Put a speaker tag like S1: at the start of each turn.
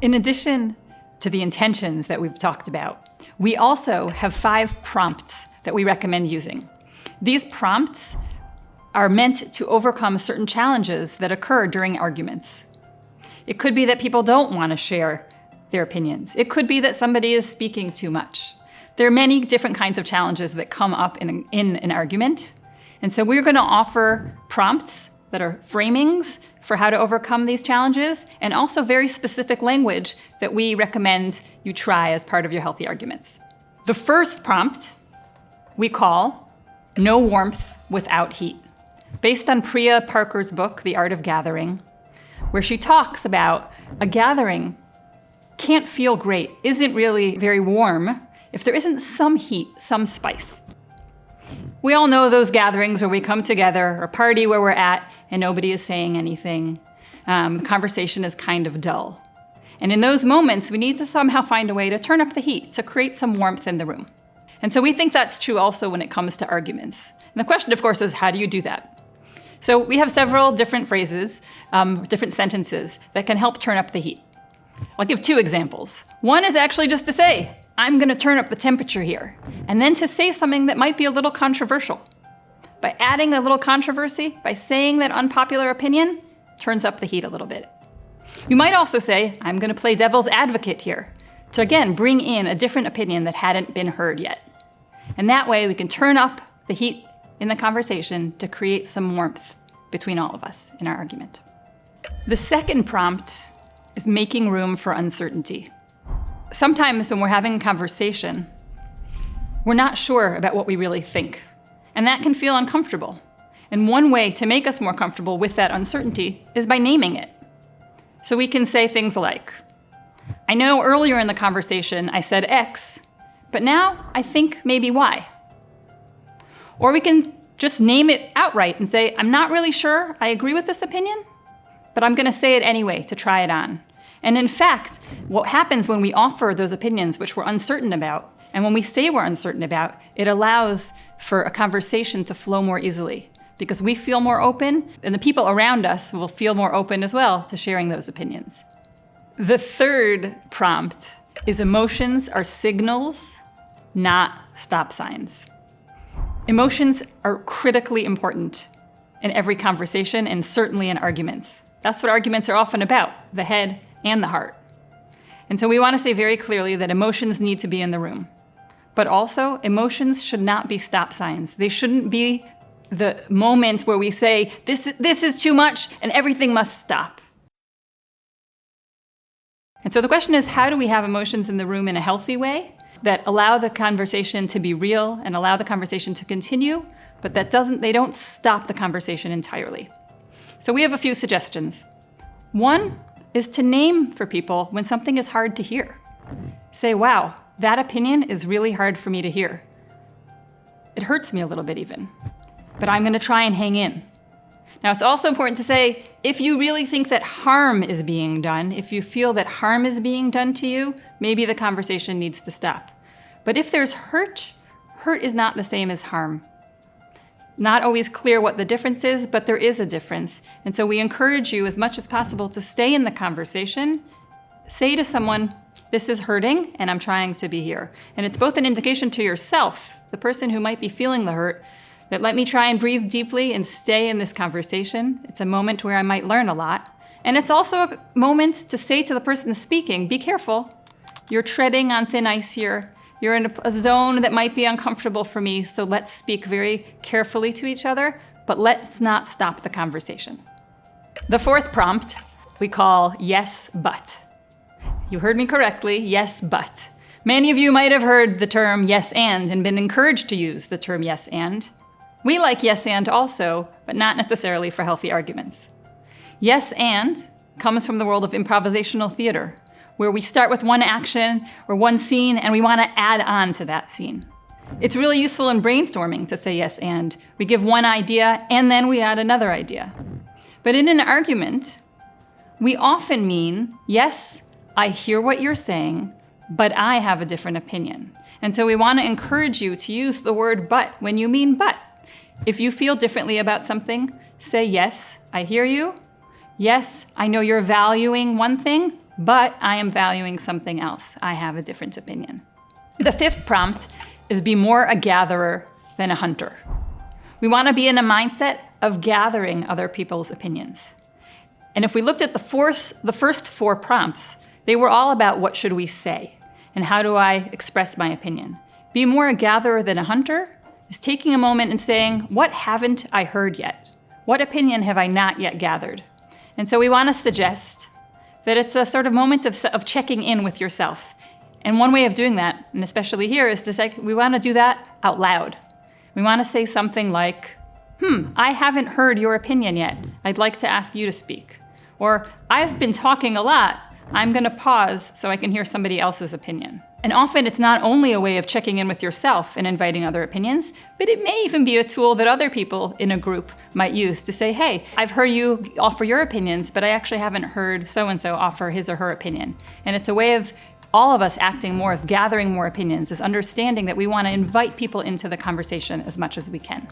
S1: In addition to the intentions that we've talked about, we also have 5 prompts that we recommend using. These prompts are meant to overcome certain challenges that occur during arguments. It could be that people don't want to share their opinions. It could be that somebody is speaking too much. There are many different kinds of challenges that come up in an argument. And so we're going to offer prompts that are framings for how to overcome these challenges, and also very specific language that we recommend you try as part of your healthy arguments. The first prompt we call No Warmth Without Heat, based on Priya Parker's book, The Art of Gathering, where she talks about a gathering can't feel great, isn't really very warm, if there isn't some heat, some spice. We all know those gatherings where we come together, or a party where we're at, and nobody is saying anything. The conversation is kind of dull. And in those moments, we need to somehow find a way to turn up the heat, to create some warmth in the room. And so we think that's true also when it comes to arguments. And the question, of course, is how do you do that? So we have several different phrases, different sentences that can help turn up the heat. I'll give 2 examples. One is actually just to say, I'm going to turn up the temperature here, and then to say something that might be a little controversial. By adding a little controversy, by saying that unpopular opinion, turns up the heat a little bit. You might also say, I'm going to play devil's advocate here, to again bring in a different opinion that hadn't been heard yet. And that way we can turn up the heat in the conversation to create some warmth between all of us in our argument. The second prompt is making room for uncertainty. Sometimes when we're having a conversation, we're not sure about what we really think, and that can feel uncomfortable. And one way to make us more comfortable with that uncertainty is by naming it. So we can say things like, I know earlier in the conversation I said X, but now I think maybe Y. Or we can just name it outright and say, I'm not really sure I agree with this opinion, but I'm going to say it anyway to try it on. And in fact, what happens when we offer those opinions which we're uncertain about, and when we say we're uncertain about, it allows for a conversation to flow more easily because we feel more open, and the people around us will feel more open as well to sharing those opinions. The third prompt is emotions are signals, not stop signs. Emotions are critically important in every conversation and certainly in arguments. That's what arguments are often about, the head and the heart. And so we want to say very clearly that emotions need to be in the room. But also, emotions should not be stop signs. They shouldn't be the moment where we say, this is too much and everything must stop. And so the question is, how do we have emotions in the room in a healthy way that allow the conversation to be real and allow the conversation to continue, but they don't stop the conversation entirely? So we have a few suggestions. One is to name for people when something is hard to hear. Say, wow, that opinion is really hard for me to hear. It hurts me a little bit even, but I'm going to try and hang in. Now, it's also important to say, if you really think that harm is being done, if you feel that harm is being done to you, maybe the conversation needs to stop. But if there's hurt is not the same as harm. Not always clear what the difference is, but there is a difference. And so we encourage you as much as possible to stay in the conversation. Say to someone, this is hurting and I'm trying to be here. And it's both an indication to yourself, the person who might be feeling the hurt, that let me try and breathe deeply and stay in this conversation. It's a moment where I might learn a lot. And it's also a moment to say to the person speaking, be careful. You're treading on thin ice here. You're in a zone that might be uncomfortable for me, so let's speak very carefully to each other, but let's not stop the conversation. The fourth prompt we call yes, but. You heard me correctly, yes, but. Many of you might have heard the term yes and been encouraged to use the term yes and. We like yes and also, but not necessarily for healthy arguments. Yes and comes from the world of improvisational theater, where we start with one action or one scene and we want to add on to that scene. It's really useful in brainstorming to say yes and. We give one idea and then we add another idea. But in an argument, we often mean, yes, I hear what you're saying, but I have a different opinion. And so we want to encourage you to use the word but when you mean but. If you feel differently about something, say yes, I hear you. Yes, I know you're valuing one thing, but I am valuing something else. I have a different opinion. The fifth prompt is be more a gatherer than a hunter. We want to be in a mindset of gathering other people's opinions. And if we looked at the first four prompts, they were all about what should we say and how do I express my opinion. Be more a gatherer than a hunter is taking a moment and saying, what haven't I heard yet? What opinion have I not yet gathered? And so we want to suggest that it's a sort of moment of checking in with yourself. And one way of doing that, and especially here, is to say, we want to do that out loud. We want to say something like, I haven't heard your opinion yet. I'd like to ask you to speak. Or, I've been talking a lot. I'm going to pause so I can hear somebody else's opinion. And often it's not only a way of checking in with yourself and inviting other opinions, but it may even be a tool that other people in a group might use to say, hey, I've heard you offer your opinions, but I actually haven't heard so-and-so offer his or her opinion. And it's a way of all of us acting more, of gathering more opinions, is understanding that we want to invite people into the conversation as much as we can.